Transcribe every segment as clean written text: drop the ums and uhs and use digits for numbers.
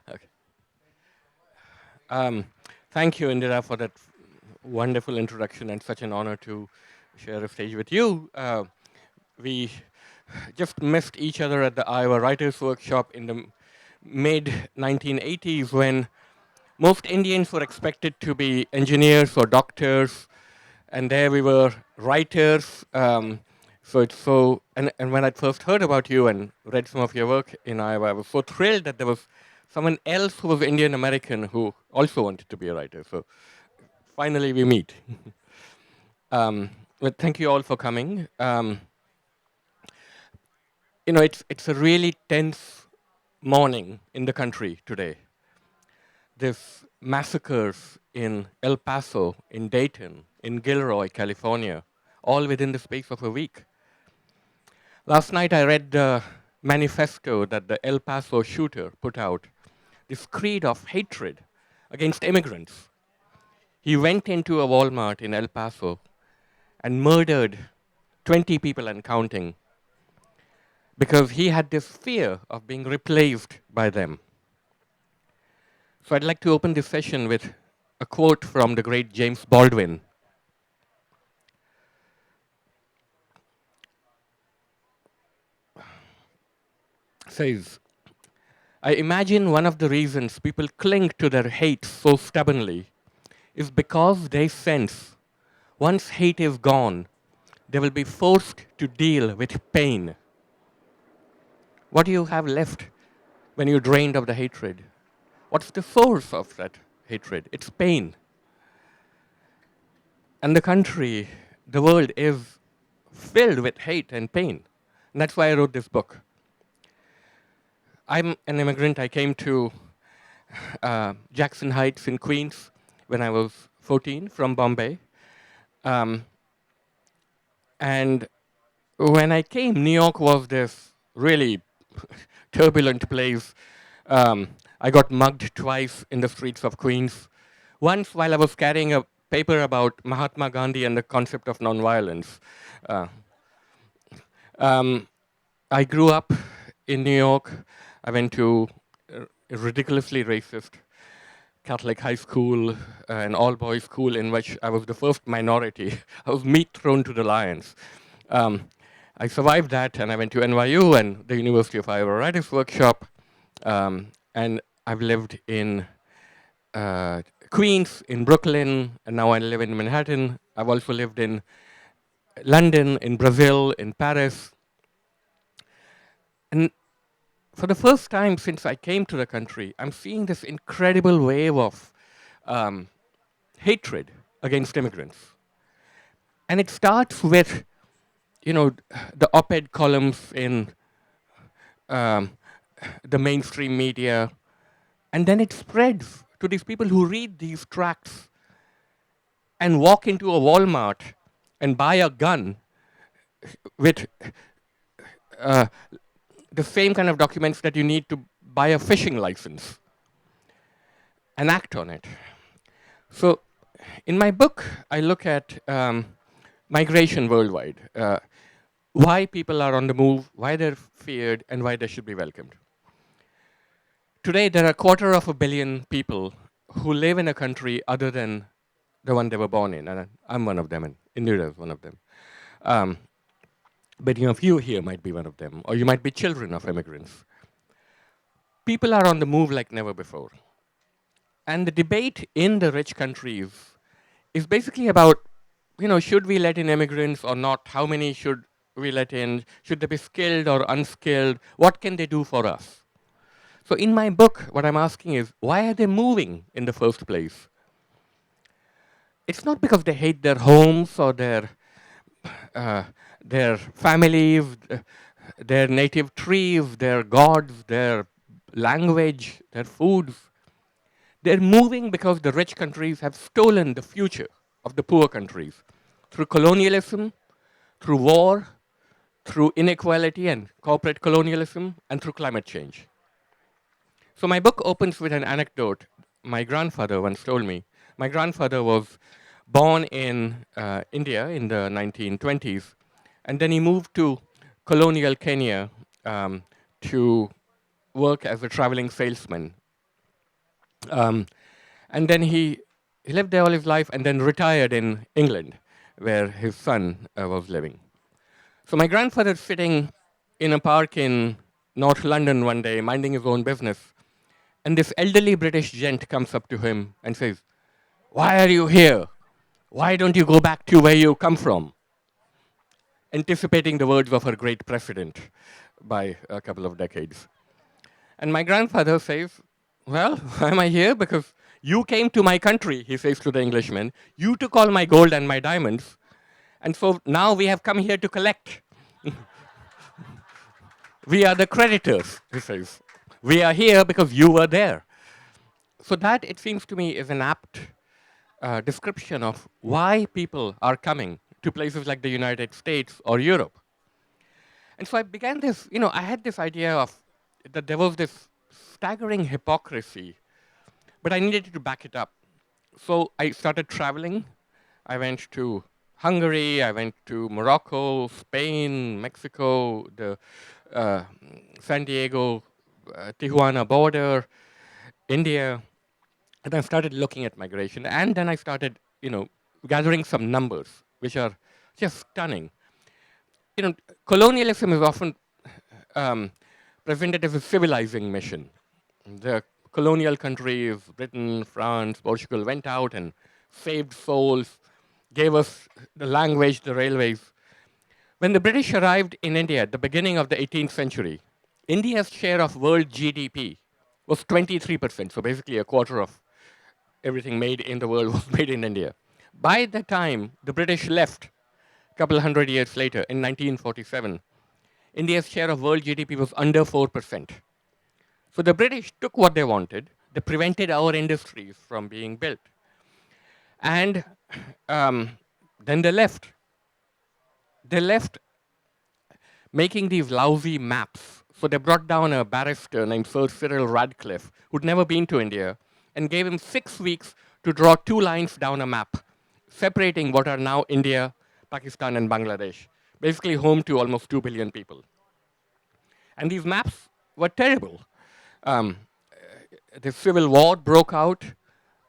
Okay. Um, Thank you, Indira, for that wonderful introduction and such an honor to share a stage with you. We just missed each other at the Iowa Writers Workshop in the mid 1980s when most Indians were expected to be engineers or doctors, and there we were writers. And when I first heard about you and read some of your work in Iowa, I was so thrilled that there was someone else who was Indian American who also wanted to be a writer. So finally we meet. But thank you all for coming. It's a really tense morning in the country today. There's massacres in El Paso, in Dayton, in Gilroy, California, all within the space of a week. Last night I read the manifesto that the El Paso shooter put out, this creed of hatred against immigrants. He went into a Walmart in El Paso and murdered 20 people and counting because he had this fear of being replaced by them. So I'd like to open this session with a quote from the great James Baldwin. Says, I imagine one of the reasons people cling to their hate so stubbornly is because they sense once hate is gone, they will be forced to deal with pain. What do you have left when you're drained of the hatred? What's the source of that hatred? It's pain. And the country, the world is filled with hate and pain. And that's why I wrote this book. I'm an immigrant. I came to Jackson Heights in Queens when I was 14 from Bombay. Um, and when I came, New York was this really turbulent place. I got mugged twice in the streets of Queens. Once while I was carrying a paper about Mahatma Gandhi and the concept of nonviolence. Uh, I grew up in New York. I went to a ridiculously racist Catholic high school, an all-boys school in which I was the first minority. I was meat thrown to the lions. Um, I survived that, and I went to NYU and the University of Iowa Writers Workshop, and I've lived in Queens, in Brooklyn, and now I live in Manhattan. I've also lived in London, in Brazil, in Paris. And for the first time since I came to the country, I'm seeing this incredible wave of hatred against immigrants. And it starts with, the op-ed columns in um, the mainstream media, and then it spreads to these people who read these tracts and walk into a Walmart and buy a gun with uh, the same kind of documents that you need to buy a fishing license and act on it. So, in my book, I look at migration worldwide, why people are on the move, why they're feared, and why they should be welcomed. Today, there are 250 million people who live in a country other than the one they were born in, and I'm one of them, and Indira is one of them. Many of you here might be one of them, or you might be children of immigrants. People are on the move like never before. And the debate in the rich countries is basically about, should we let in immigrants or not? How many should we let in? Should they be skilled or unskilled? What can they do for us? So in my book, what I'm asking is, why are they moving in the first place? It's not because they hate their homes or their families, their native trees, their gods, their language, their foods. They're moving because the rich countries have stolen the future of the poor countries through colonialism, through war, through inequality and corporate colonialism, and through climate change. So my book opens with an anecdote my grandfather once told me. My grandfather was born in India in the 1920s, and then he moved to colonial Kenya to work as a traveling salesman. Um, and then he lived there all his life and then retired in England, where his son was living. So my grandfather's sitting in a park in North London one day, minding his own business, and this elderly British gent comes up to him and says, "Why are you here? Why don't you go back to where you come from?" Anticipating the words of our great president by a couple of decades. And my grandfather says, "Well, why am I here? Because you came to my country," he says to the Englishman. "You took all my gold and my diamonds. And so now we have come here to collect. We are the creditors," he says. "We are here because you were there." So that, it seems to me, is an apt description of why people are coming to places like the United States or Europe. And so I began this, I had this idea of that there was this staggering hypocrisy, but I needed to back it up. So I started traveling. I went to Hungary, I went to Morocco, Spain, Mexico, the uh, San Diego, Tijuana border, India, and I started looking at migration. And then I started, gathering some numbers, which are just stunning. Colonialism is often um, presented as a civilizing mission. The colonial countries, Britain, France, Portugal, went out and saved souls, gave us the language, the railways. When the British arrived in India at the beginning of the 18th century, India's share of world GDP was 23%, so basically a quarter of everything made in the world was made in India. By the time the British left, a couple hundred years later, in 1947, India's share of world GDP was under 4%. So the British took what they wanted. They prevented our industries from being built. And um, then they left. They left making these lousy maps. So they brought down a barrister named Sir Cyril Radcliffe, who'd never been to India, and gave him 6 weeks to draw 2 lines down a map, separating what are now India, Pakistan, and Bangladesh, basically home to almost 2 billion people. And these maps were terrible. Um, the civil war broke out.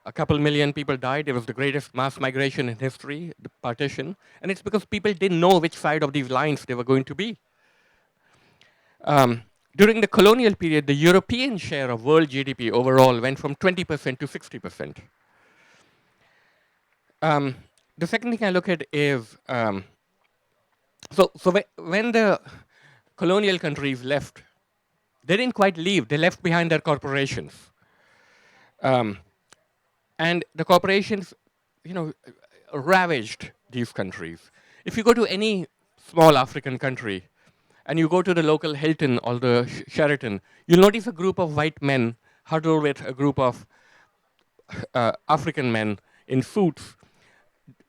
A couple million people died. It was the greatest mass migration in history, the partition. And it's because people didn't know which side of these lines they were going to be. During the colonial period, the European share of world GDP overall went from 20% to 60%. The second thing I look at is when the colonial countries left, they didn't quite leave. They left behind their corporations. And the corporations, ravaged these countries. If you go to any small African country and you go to the local Hilton or the Sheraton, you'll notice a group of white men huddled with a group of African men in suits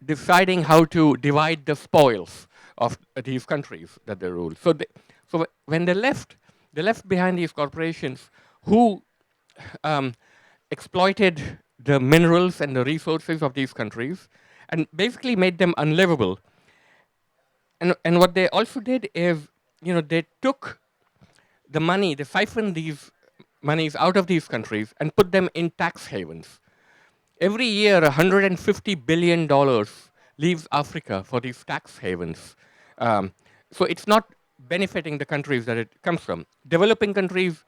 deciding how to divide the spoils of these countries that they rule. So when they left behind these corporations who exploited the minerals and the resources of these countries and basically made them unlivable. And what they also did is, they took the money, they siphoned these monies out of these countries and put them in tax havens. Every year, $150 billion leaves Africa for these tax havens. So it's not benefiting the countries that it comes from. Developing countries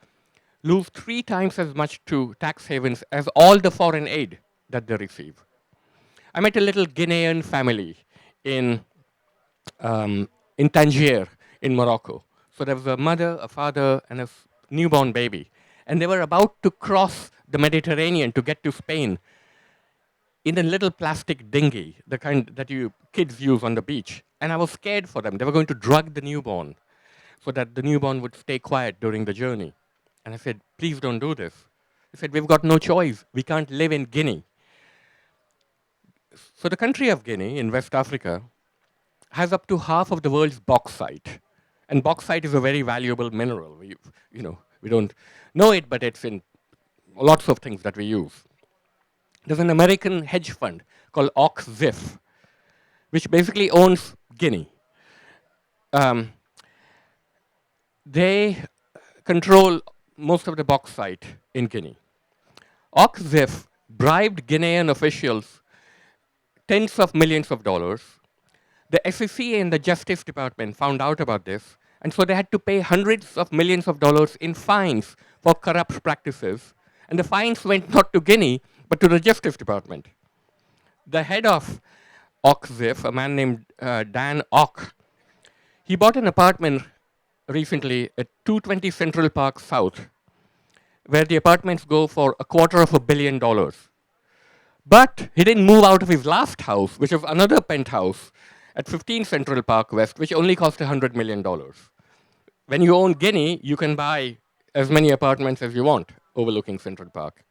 lose 3 times as much to tax havens as all the foreign aid that they receive. I met a little Guinean family in, in Tangier, in Morocco. So there was a mother, a father, and a newborn baby. And they were about to cross the Mediterranean to get to Spain in a little plastic dinghy, the kind that you kids use on the beach. And I was scared for them. They were going to drug the newborn so that the newborn would stay quiet during the journey. And I said, "Please don't do this." They said, "We've got no choice. We can't live in Guinea." So the country of Guinea in West Africa has up to half of the world's bauxite. And bauxite is a very valuable mineral. We don't know it, but it's in lots of things that we use. There's an American hedge fund called Oxzif, which basically owns Guinea. They control most of the bauxite in Guinea. Oxzif bribed Guinean officials tens of millions of dollars. The SEC and the Justice Department found out about this, and so they had to pay hundreds of millions of dollars in fines for corrupt practices. And the fines went not to Guinea, but to the Justice Department. The head of Oxzif, a man named Dan Ock, he bought an apartment recently at 220 Central Park South, where the apartments go for $250 million. But he didn't move out of his last house, which was another penthouse at 15 Central Park West, which only cost $100 million. When you own Guinea, you can buy as many apartments as you want overlooking Central Park.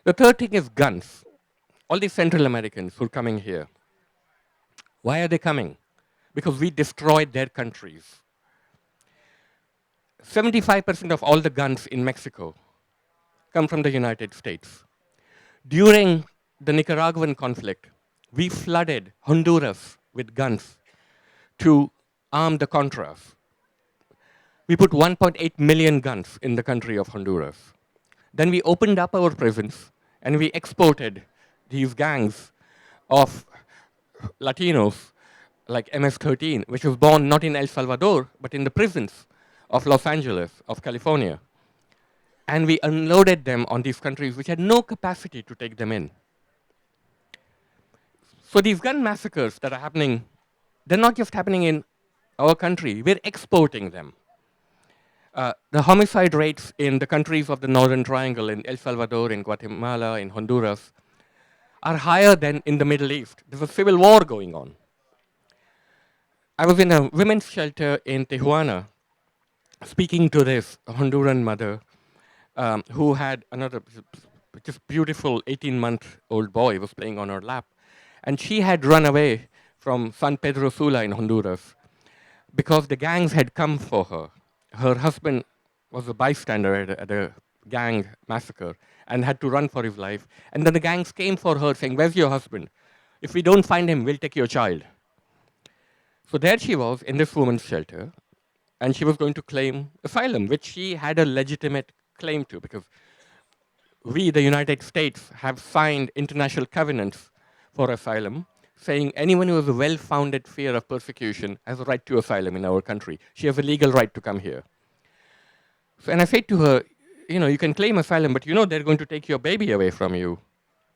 The third thing is guns. All these Central Americans who are coming here, why are they coming? Because we destroyed their countries. 75% of all the guns in Mexico come from the United States. During the Nicaraguan conflict, we flooded Honduras with guns to arm the Contras. We put 1.8 million guns in the country of Honduras. Then we opened up our prisons and we exported these gangs of Latinos like MS-13, which was born not in El Salvador, but in the prisons of Los Angeles, of California. And we unloaded them on these countries which had no capacity to take them in. So these gun massacres that are happening, they're not just happening in our country, we're exporting them. The homicide rates in the countries of the Northern Triangle, in El Salvador, in Guatemala, in Honduras, are higher than in the Middle East. There's a civil war going on. I was in a women's shelter in Tijuana speaking to this Honduran mother who had another just beautiful 18-month-old boy was playing on her lap. And she had run away from San Pedro Sula in Honduras because the gangs had come for her. Her husband was a bystander at a gang massacre and had to run for his life. And then the gangs came for her saying, "Where's your husband? If we don't find him, we'll take your child." So there she was in this woman's shelter, and she was going to claim asylum, which she had a legitimate claim to, because we, the United States, have signed international covenants for asylum, saying anyone who has a well-founded fear of persecution has a right to asylum in our country. She has a legal right to come here. So, and I said to her, you can claim asylum, but they're going to take your baby away from you.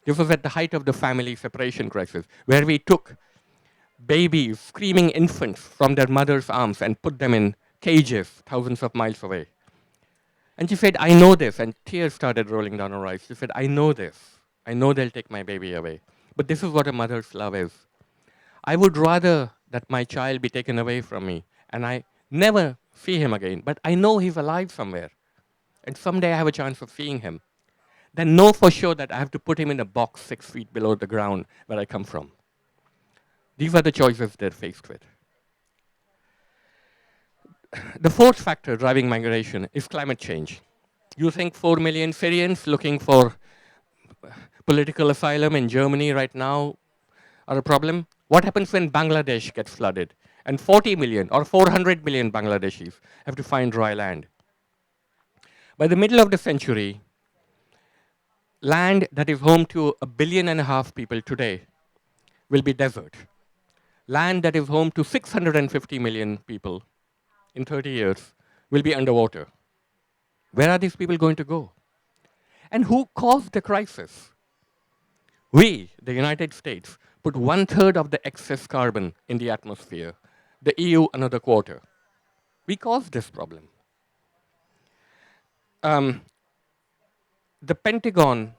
This was at the height of the family separation crisis, where we took babies, screaming infants, from their mother's arms and put them in cages thousands of miles away. And she said, "I know this," and tears started rolling down her eyes. She said, "I know this. I know they'll take my baby away. But this is what a mother's love is. I would rather that my child be taken away from me and I never see him again, but I know he's alive somewhere. And someday I have a chance of seeing him. Then know for sure that I have to put him in a box 6 feet below the ground where I come from." These are the choices they're faced with. The fourth factor driving migration is climate change. You think 4 million Syrians looking for political asylum in Germany right now are a problem? What happens when Bangladesh gets flooded and 40 million or 400 million Bangladeshis have to find dry land? By the middle of the century, land that is home to 1.5 billion people today will be desert. Land that is home to 650 million people in 30 years will be underwater. Where are these people going to go? And who caused the crisis? We, the United States, put 1/3 of the excess carbon in the atmosphere. The EU, another quarter. We caused this problem. The Pentagon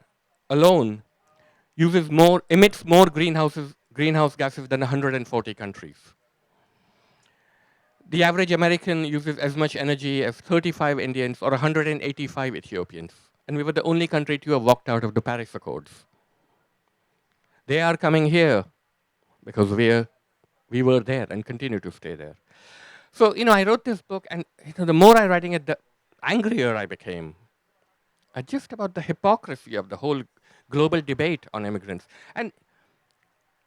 alone emits more greenhouse gases than 140 countries. The average American uses as much energy as 35 Indians or 185 Ethiopians. And we were the only country to have walked out of the Paris Accords. They are coming here because we were there and continue to stay there. So, I wrote this book, and the more I writing it, the angrier I became just about the hypocrisy of the whole global debate on immigrants. And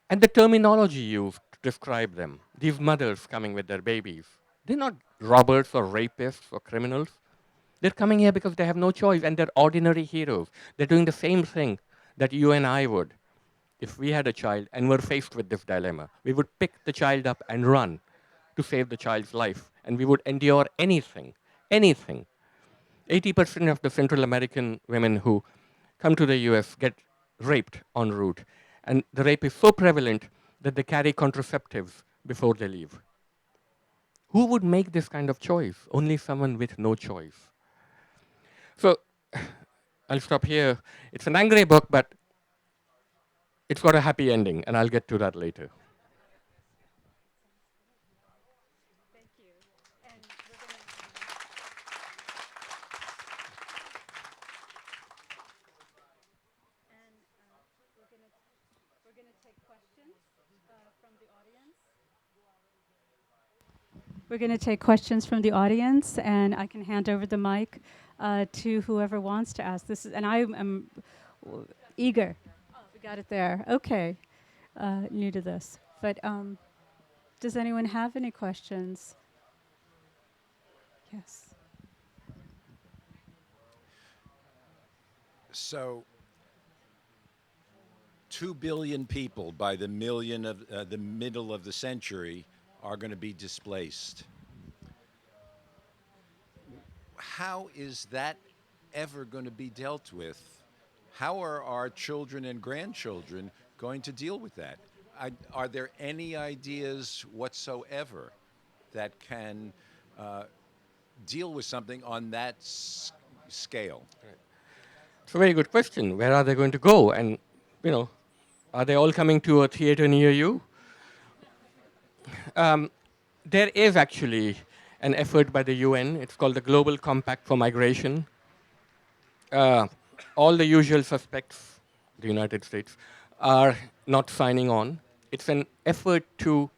the terminology used to describe them, these mothers coming with their babies, they're not robbers or rapists or criminals. They're coming here because they have no choice, and they're ordinary heroes. They're doing the same thing that you and I would if we had a child and were faced with this dilemma. We would pick the child up and run to save the child's life, and we would endure anything, anything. 80% of the Central American women who come to the US get raped en route. And the rape is so prevalent that they carry contraceptives before they leave. Who would make this kind of choice? Only someone with no choice. So I'll stop here. It's an angry book, but it's got a happy ending, and I'll get to that later. We're going to take questions from the audience, and I can hand over the mic to whoever wants to ask. And I am eager. Oh, we got it there. Okay, new to this, but does anyone have any questions? Yes. So, 2 billion people by the middle of the century are going to be displaced. How is that ever going to be dealt with? How are our children and grandchildren going to deal with that? Are there any ideas whatsoever that can deal with something on that scale? It's a very good question. Where are they going to go? And, you know, are they all coming to a theater near you? There is actually an effort by the UN. It's called the Global Compact for Migration. Uh, all the usual suspects, the United States, are not signing on. It's an effort to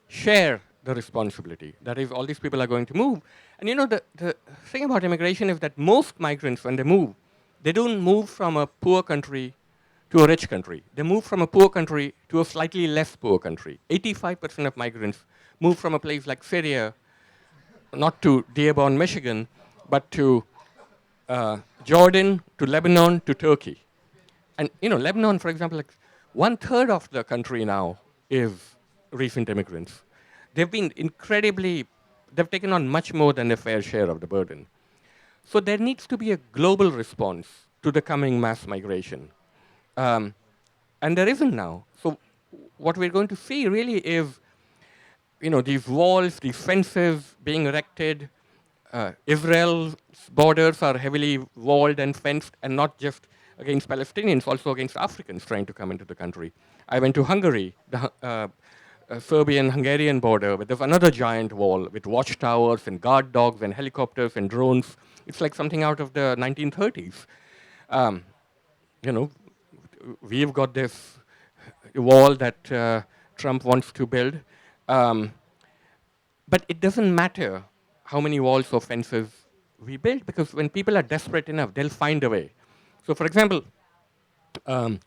share the responsibility. That is, all these people are going to move. And you know, the thing about immigration is that most migrants, when they move, they don't move from a poor country to a rich country. They move from a poor country to a slightly less poor country. 85% of migrants move from a place like Syria, not to Dearborn, Michigan, but to Jordan, to Lebanon, to Turkey. And you know, Lebanon, for example, like 1/3 of the country now is recent immigrants. They've been incredibly, they've taken on much more than their fair share of the burden. So there needs to be a global response to the coming mass migration. Um, and there isn't now. So what we're going to see really is, you know, these walls, these fences being erected. Israel's borders are heavily walled and fenced, and not just against Palestinians, also against Africans trying to come into the country. I went to Hungary, the Serbian-Hungarian border, where there's another giant wall with watchtowers and guard dogs and helicopters and drones. It's like something out of the 1930s. Um, you know, we've got this wall that Trump wants to build. Um, but it doesn't matter how many walls or fences we build, because when people are desperate enough, they'll find a way. So, for example, um,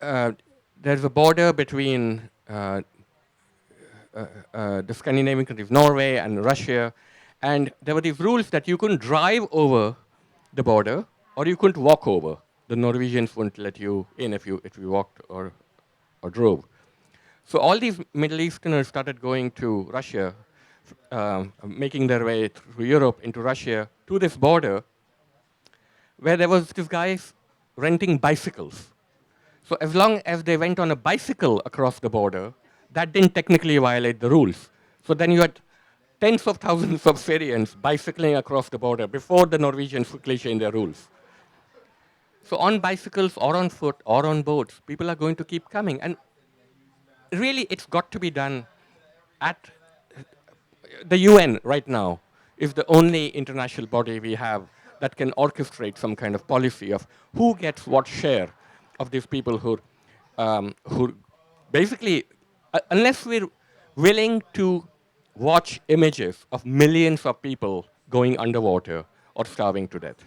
uh, there's a border between the Scandinavian countries, Norway and Russia, and there were these rules that you couldn't drive over the border or you couldn't walk over. The Norwegians wouldn't let you in if you walked or drove. So all these Middle Easterners started going to Russia, making their way through Europe into Russia to this border, where there was this guy renting bicycles. So as long as they went on a bicycle across the border, that didn't technically violate the rules. So then you had tens of thousands of Syrians bicycling across the border before the Norwegians quickly changed their rules. So on bicycles or on foot or on boats, people are going to keep coming. And really, it's got to be done at the UN right now is the only international body we have that can orchestrate some kind of policy of who gets what share of these people who basically, unless we're willing to watch images of millions of people going underwater or starving to death.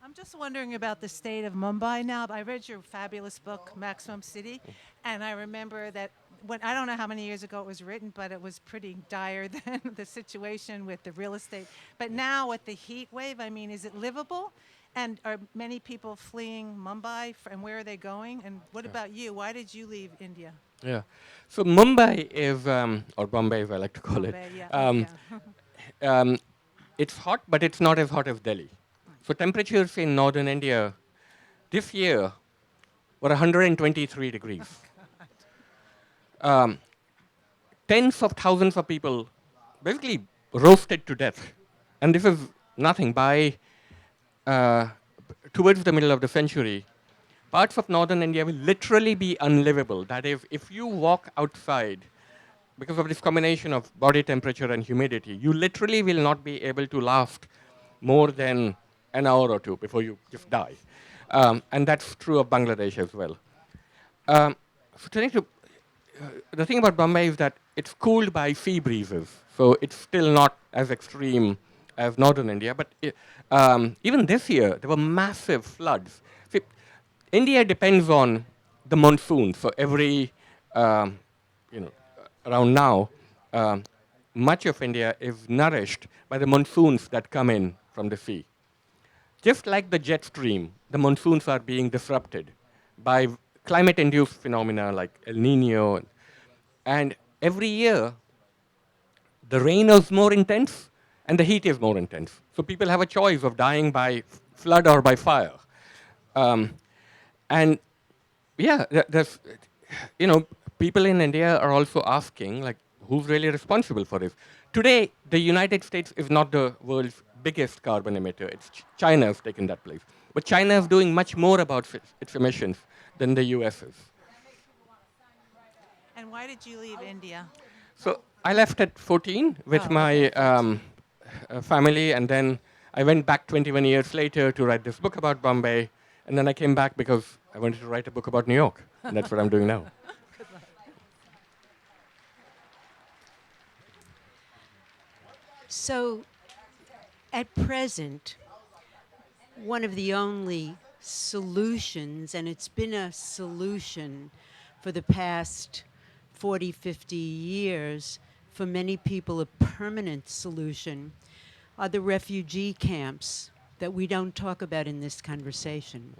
I'm just wondering about the state of Mumbai now. I read your fabulous book, Maximum City, and I remember that when I don't know how many years ago it was written, but it was pretty dire then, the situation with the real estate. But now with the heat wave, I mean, is it livable? And are many people fleeing Mumbai, and where are they going? And what about you? Why did you leave India? Yeah. So Mumbai is, or Bombay as I like to call it, Bombay, yeah, um, yeah. um, it's hot, but it's not as hot as Delhi. So temperatures in northern India this year were 123 degrees. Um, Tens of thousands of people basically roasted to death. And this is nothing. By uh, towards the middle of the century, parts of northern India will literally be unlivable. That is, if you walk outside, because of this combination of body temperature and humidity, you literally will not be able to last more than an hour or two before you just die. And that's true of Bangladesh as well. Um, so turning to the thing about Bombay is that it's cooled by sea breezes, so it's still not as extreme as northern India. But even this year, there were massive floods. See, India depends on the monsoon. So every, um, around now, um, much of India is nourished by the monsoons that come in from the sea. Just like the jet stream, the monsoons are being disrupted by climate-induced phenomena like El Nino. And every year, the rain is more intense and the heat is more intense. So people have a choice of dying by flood or by fire. Um, and yeah, there's, people in India are also asking, like, who's really responsible for this? Today, the United States is not the world's biggest carbon emitter. It's China has taken that place. But China is doing much more about its emissions than the US is. And why did you leave India? So I left at 14 with Oh, okay, my 14. family, and then I went back 21 years later to write this book about Bombay, and then I came back because I wanted to write a book about New York, and that's what I'm doing now. So, at present, one of the only solutions, and it's been a solution for the past 40, 50 years, for many people, a permanent solution, are the refugee camps that we don't talk about in this conversation.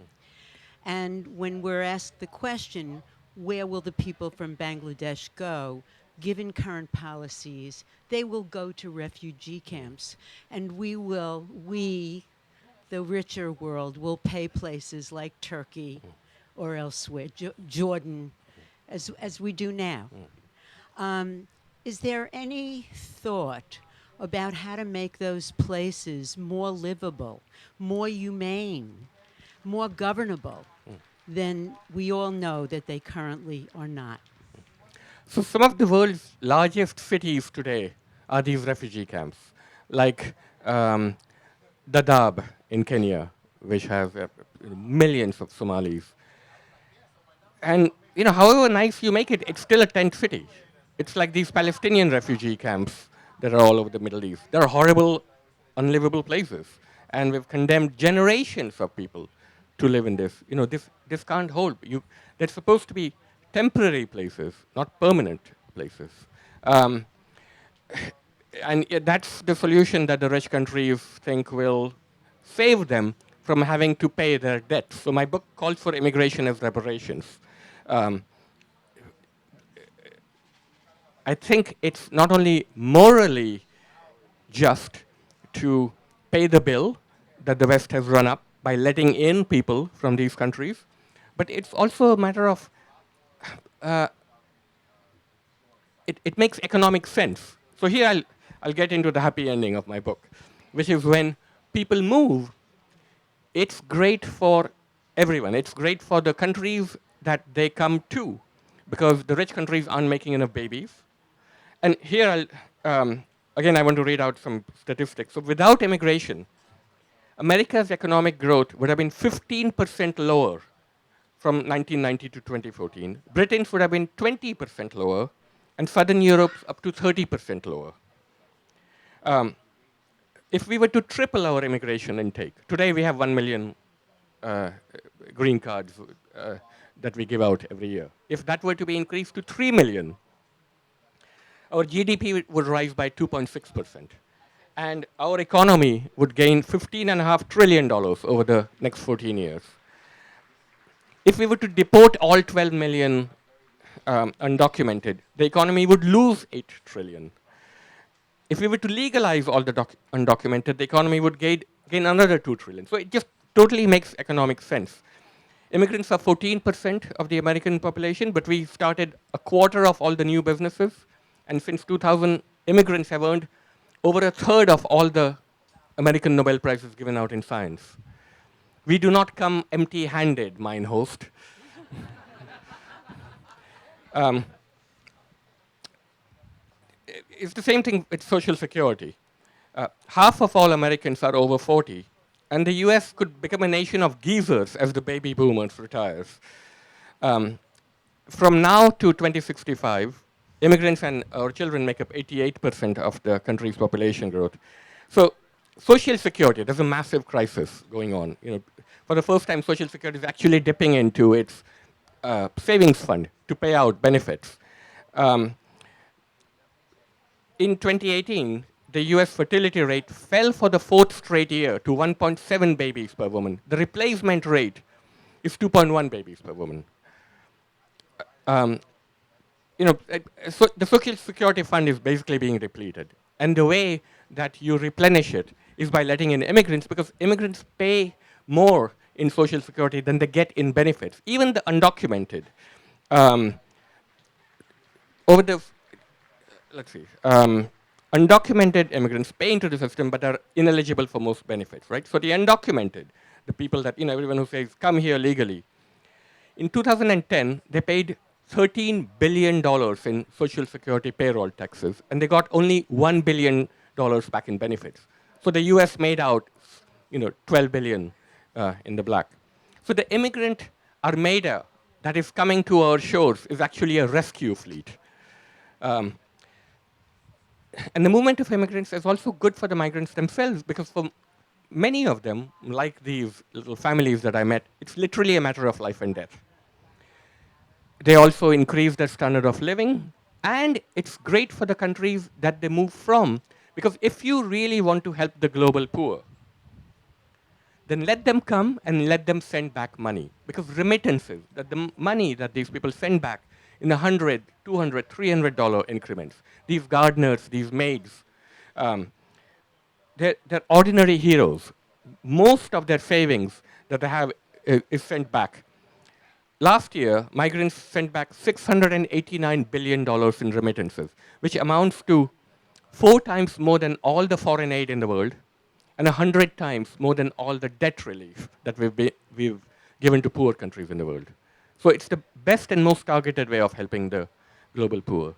And when we're asked the question, where will the people from Bangladesh go? Given current policies, they will go to refugee camps. And we, the richer world, will pay places like Turkey or elsewhere, Jordan, as we do now. Is there any thought about how to make those places more livable, more humane, more governable than we all know that they currently are not? So some of the world's largest cities today are these refugee camps, like um, Dadaab in Kenya, which have millions of Somalis. And however nice you make it, it's still a tent city. It's like these Palestinian refugee camps that are all over the Middle East. They're horrible, unlivable places, and we've condemned generations of people to live in this. This can't hold. They're supposed to be temporary places, not permanent places. Um, and that's the solution that the rich countries think will save them from having to pay their debts. So my book calls for immigration as reparations. Um, I think it's not only morally just to pay the bill that the West has run up by letting in people from these countries, but it's also a matter of it makes economic sense. So here I'll get into the happy ending of my book, which is when people move, it's great for everyone. It's great for the countries that they come to, because the rich countries aren't making enough babies. And here again, I want to read out some statistics. So without immigration, America's economic growth would have been 15% lower from 1990 to 2014. Britain's would have been 20% lower, and Southern Europe's up to 30% lower. If we were to triple our immigration intake, today we have 1 million uh, green cards that we give out every year. If that were to be increased to 3 million, our GDP would rise by 2.6%. And our economy would gain $15.5 trillion over the next 14 years. If we were to deport all 12 million undocumented, the economy would lose 8 trillion. If we were to legalize all the undocumented, the economy would gain another 2 trillion. So it just totally makes economic sense. Immigrants are 14% of the American population, but we started a quarter of all the new businesses. And since 2000, immigrants have earned over a third of all the American Nobel Prizes given out in science. We do not come empty-handed, mine host. It's the same thing with Social Security. Half of all Americans are over 40, and the US could become a nation of geezers as the baby boomers retires. From now to 2065, immigrants and our children make up 88% of the country's population growth. So Social Security, there's a massive crisis going on. For the first time, Social Security is actually dipping into its savings fund to pay out benefits. In 2018, the US fertility rate fell for the fourth straight year to 1.7 babies per woman. The replacement rate is 2.1 babies per woman. So the Social Security fund is basically being depleted. And the way that you replenish it is by letting in immigrants, because immigrants pay more in Social Security than they get in benefits. Even the undocumented. Over the let's see, undocumented immigrants pay into the system but are ineligible for most benefits, right? So the undocumented, the people that, everyone who says, come here legally. In 2010, they paid $13 billion in Social Security payroll taxes, and they got only $1 billion back in benefits. So the US made out, 12 billion in the black. So the immigrant armada that is coming to our shores is actually a rescue fleet. And the movement of immigrants is also good for the migrants themselves, because for many of them, like these little families that I met, it's literally a matter of life and death. They also increase their standard of living, and it's great for the countries that they move from, because if you really want to help the global poor, then let them come and let them send back money. Because remittances, that the money that these people send back in $100, $200, $300 increments, these gardeners, these maids, they're ordinary heroes. Most of their savings that they have is sent back. Last year, migrants sent back $689 billion in remittances, which amounts to 4 times more than all the foreign aid in the world, and 100 times more than all the debt relief that we've given to poor countries in the world. So it's the best and most targeted way of helping the global poor.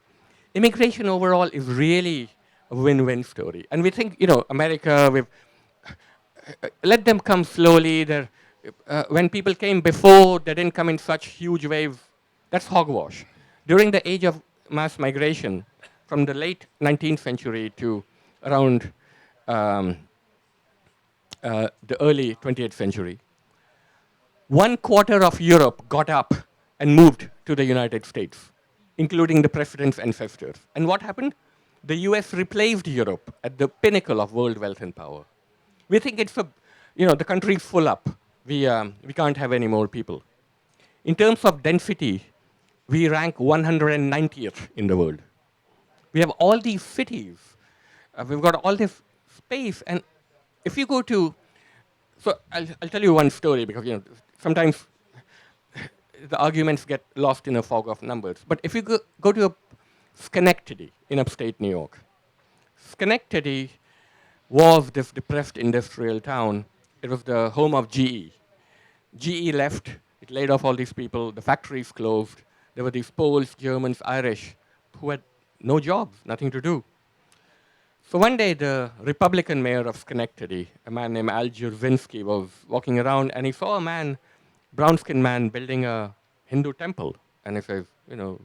Immigration overall is really a win-win story. And we think, America, we've let them come slowly. When people came before, they didn't come in such huge waves. That's hogwash. During the age of mass migration, from the late 19th century to around the early 20th century, 1/4 of Europe got up and moved to the United States, including the president's ancestors. And what happened? The US replaced Europe at the pinnacle of world wealth and power. We think the country is full up. We can't have any more people. In terms of density, we rank 190th in the world. We have all these cities. We've got all this space. And if you go to, so I'll tell you one story, because sometimes the arguments get lost in a fog of numbers. But if you go to Schenectady in upstate New York, Schenectady was this depressed industrial town. It was the home of GE. GE left, it laid off all these people, the factories closed. There were these Poles, Germans, Irish, who had no jobs, nothing to do. So one day, the Republican mayor of Schenectady, a man named Al Jurzinski, was walking around, and he saw a man, brown-skinned man, building a Hindu temple. And he says, you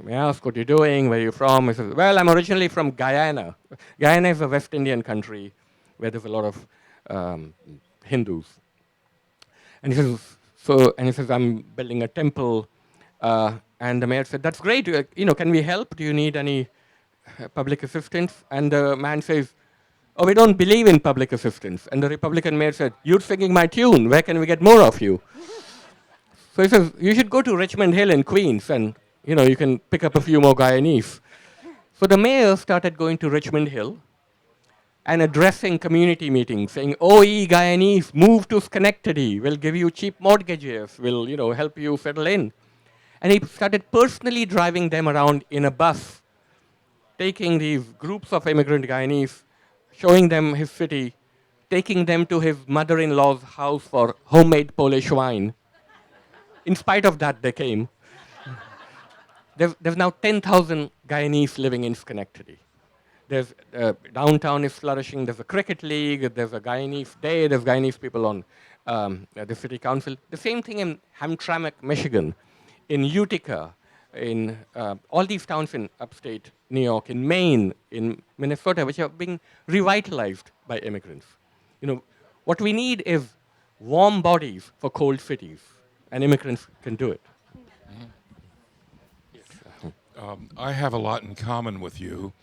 may ask what you're doing, where you're from. He says, well, I'm originally from Guyana. Guyana is a West Indian country where there's a lot of Hindus. And he says, So, and he says, I'm building a temple. And the mayor said, that's great. Can we help? Do you need any public assistance? And the man says, oh, we don't believe in public assistance. And the Republican mayor said, you're singing my tune. Where can we get more of you? So he says, you should go to Richmond Hill in Queens and, you can pick up a few more Guyanese. So the mayor started going to Richmond Hill and addressing community meetings, saying, "Oh, ye Guyanese, move to Schenectady. We'll give you cheap mortgages. We'll, help you settle in." And he started personally driving them around in a bus, taking these groups of immigrant Guyanese, showing them his city, taking them to his mother-in-law's house for homemade Polish wine. In spite of that, they came. There's now 10,000 Guyanese living in Schenectady. There's downtown is flourishing. There's a cricket league. There's a Guyanese day. There's Guyanese people on the city council. The same thing in Hamtramck, Michigan, in Utica, in all these towns in upstate New York, in Maine, in Minnesota, which are being revitalized by immigrants. What we need is warm bodies for cold cities, and immigrants can do it. I have a lot in common with you.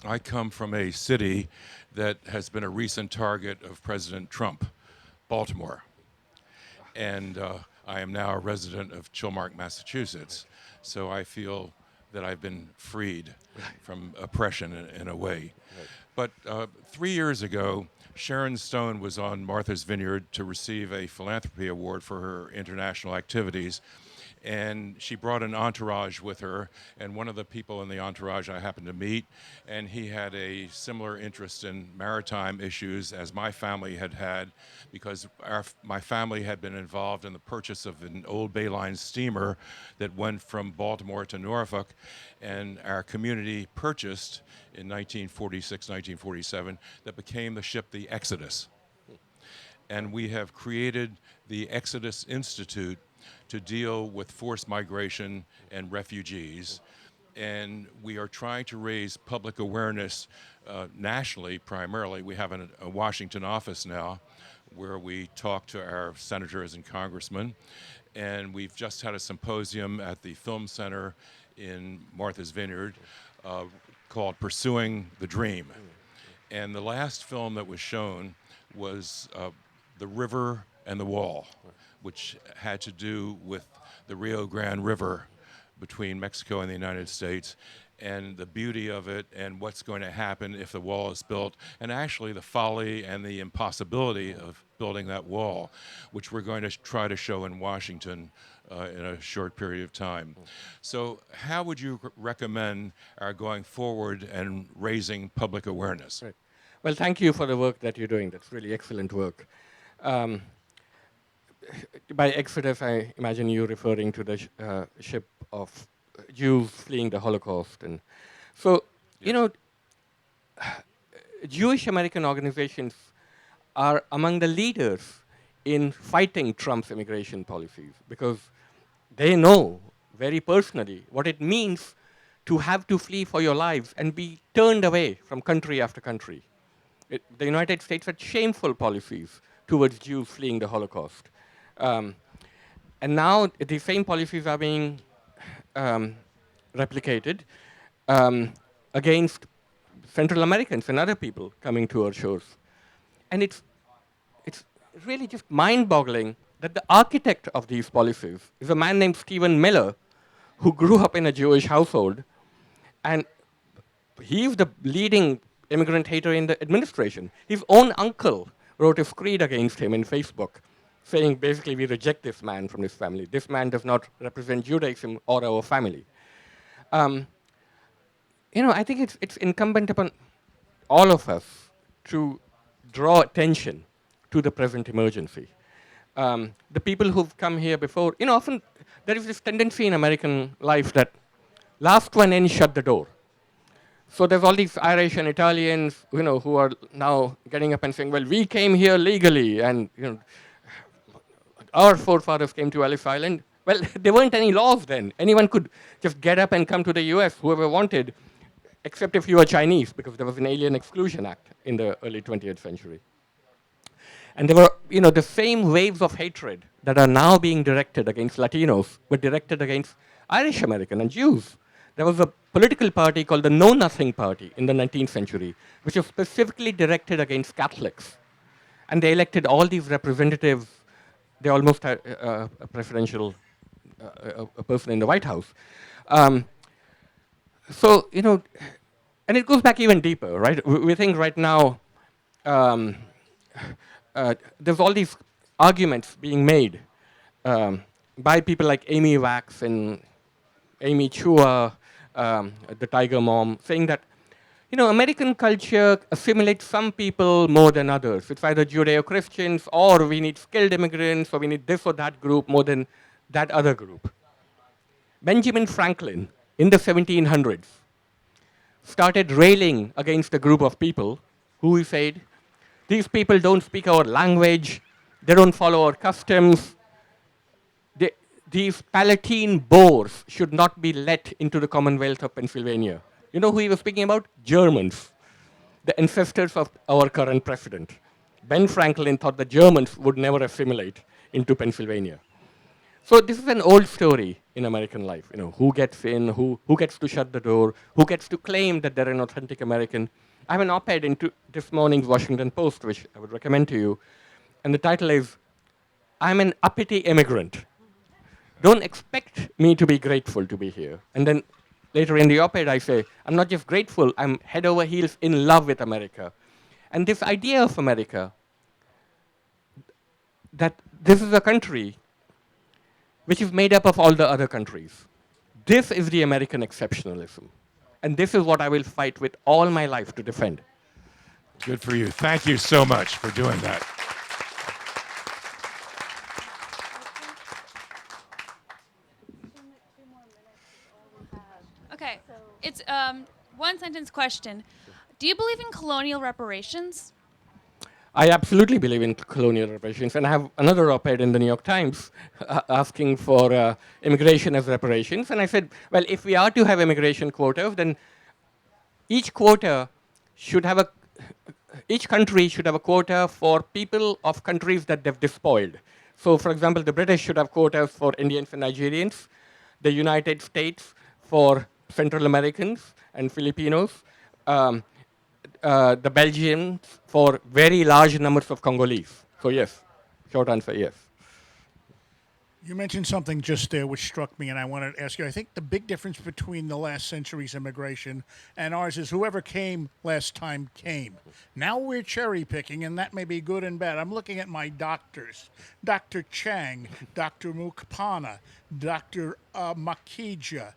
I come from a city that has been a recent target of President Trump, Baltimore. And I am now a resident of Chilmark, Massachusetts. So I feel that I've been freed from oppression in a way. But 3 years ago, Sharon Stone was on Martha's Vineyard to receive a philanthropy award for her international activities. And she brought an entourage with her, and one of the people in the entourage I happened to meet, and he had a similar interest in maritime issues as my family had, because my family had been involved in the purchase of an old Bay Line steamer that went from Baltimore to Norfolk, and our community purchased in 1946, 1947, that became the ship the Exodus. And we have created the Exodus Institute to deal with forced migration and refugees. And we are trying to raise public awareness nationally, primarily. We have a Washington office now where we talk to our senators and congressmen. And we've just had a symposium at the Film Center in Martha's Vineyard called Pursuing the Dream. And the last film that was shown was The River and the Wall, which had to do with the Rio Grande River between Mexico and the United States, and the beauty of it, and what's going to happen if the wall is built, and actually the folly and the impossibility of building that wall, which we're going to try to show in Washington in a short period of time. So how would you recommend our going forward and raising public awareness? Right. Well, thank you for the work that you're doing. That's really excellent work. By Exodus, I imagine you referring to the ship of Jews fleeing the Holocaust. And so, Jewish American organizations are among the leaders in fighting Trump's immigration policies because they know very personally what it means to have to flee for your lives and be turned away from country after country. The United States had shameful policies towards Jews fleeing the Holocaust. And now the same policies are being replicated against Central Americans and other people coming to our shores. And it's really just mind-boggling that the architect of these policies is a man named Stephen Miller, who grew up in a Jewish household, and he's the leading immigrant hater in the administration. His own uncle wrote a screed against him in Facebook, saying basically we reject this man from this family. This man does not represent Judaism or our family. I think it's incumbent upon all of us to draw attention to the present emergency. The people who've come here before, often there is this tendency in American life that last one in, shut the door. So there's all these Irish and Italians, who are now getting up and saying, well, we came here legally, and, our forefathers came to Ellis Island. Well, there weren't any laws then. Anyone could just get up and come to the US, whoever wanted, except if you were Chinese, because there was an Alien Exclusion Act in the early 20th century. And there were, the same waves of hatred that are now being directed against Latinos were directed against Irish American and Jews. There was a political party called the Know Nothing Party in the 19th century, which was specifically directed against Catholics. And they elected all these representatives. They almost had a presidential a person in the White House. Um, so, and it goes back even deeper, right? We think right now um, there's all these arguments being made by people like Amy Wax and Amy Chua, the Tiger Mom, saying that American culture assimilates some people more than others. It's either Judeo-Christians, or we need skilled immigrants, or we need this or that group more than that other group. Benjamin Franklin, in the 1700s, started railing against a group of people who he said, these people don't speak our language, they don't follow our customs, these Palatine Boers should not be let into the Commonwealth of Pennsylvania. You know who he was speaking about? Germans, the ancestors of our current president. Ben Franklin thought the Germans would never assimilate into Pennsylvania. So this is an old story in American life. Who gets in, who gets to shut the door, who gets to claim that they're an authentic American. I have an op-ed in this morning's Washington Post, which I would recommend to you. And the title is, I'm an uppity immigrant. Don't expect me to be grateful to be here. And then later in the op-ed I say, I'm not just grateful, I'm head over heels in love with America. And this idea of America, that this is a country which is made up of all the other countries. This is the American exceptionalism. And this is what I will fight with all my life to defend. Good for you. Thank you so much for doing that. Okay, it's one sentence question. Do you believe in colonial reparations? I absolutely believe in colonial reparations, and I have another op-ed in the New York Times asking for immigration as reparations. And I said, well, if we are to have immigration quotas, then each quota should have each country should have a quota for people of countries that they've despoiled. So, for example, the British should have quotas for Indians and Nigerians, the United States for Central Americans and Filipinos, the Belgians for very large numbers of Congolese. So yes, short answer, yes. You mentioned something just there which struck me, and I wanted to ask you. I think the big difference between the last century's immigration and ours is whoever came last time came. Now we're cherry picking, and that may be good and bad. I'm looking at my doctors: Dr. Chang, Dr. Mukpana, Dr. Makija,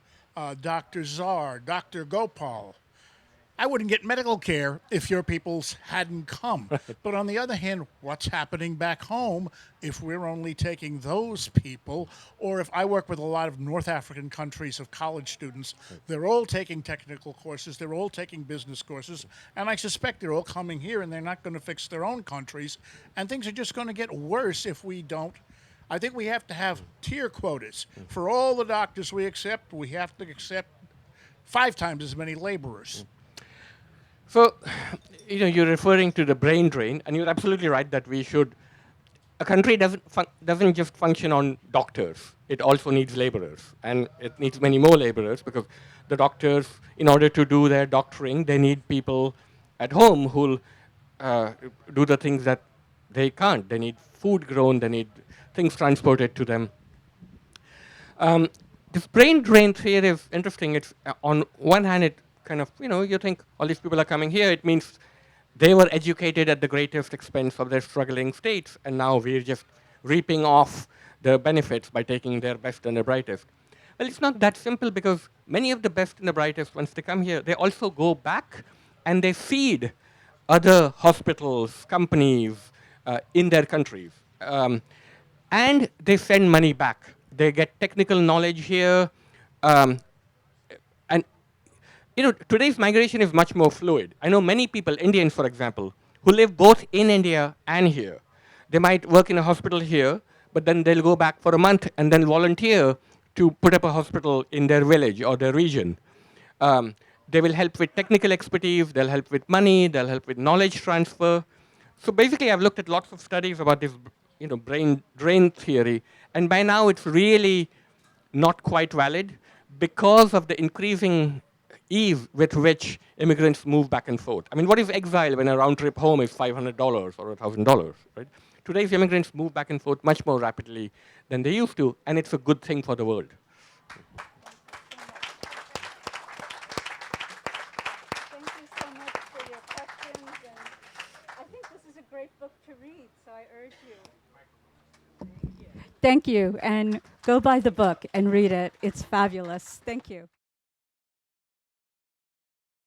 Dr. Czar, Dr. Gopal. I wouldn't get medical care if your peoples hadn't come. But on the other hand, what's happening back home if we're only taking those people? Or if I work with a lot of North African countries of college students, they're all taking technical courses, they're all taking business courses, and I suspect they're all coming here and they're not going to fix their own countries. And things are just going to get worse if we don't. I think we have to have tier quotas. For all the doctors we have to accept 5 times as many laborers. So, you're referring to the brain drain, and you're absolutely right that we should. A country doesn't just function on doctors. It also needs laborers, and it needs many more laborers because the doctors, in order to do their doctoring, they need people at home who'll do the things that they can't. They need food grown. They need things transported to them. This brain drain theory is interesting. It's on one hand, it kind of, you think all these people are coming here, it means they were educated at the greatest expense of their struggling states, and now we're just reaping off the benefits by taking their best and the brightest. Well, it's not that simple, because many of the best and the brightest, once they come here, they also go back and they feed other hospitals, companies in their countries. And they send money back. They get technical knowledge here. Today's migration is much more fluid. I know many people, Indians, for example, who live both in India and here. They might work in a hospital here, but then they'll go back for a month and then volunteer to put up a hospital in their village or their region. They will help with technical expertise, they'll help with money, they'll help with knowledge transfer. So basically, I've looked at lots of studies about this, brain drain theory, and by now it's really not quite valid because of the increasing ease with which immigrants move back and forth. I mean, what is exile when a round trip home is $500 or $1,000, right? Today's immigrants move back and forth much more rapidly than they used to, and it's a good thing for the world. Thank you so much for your questions. And I think this is a great book to read, so I urge you. Thank you. And go buy the book and read it. It's fabulous. Thank you.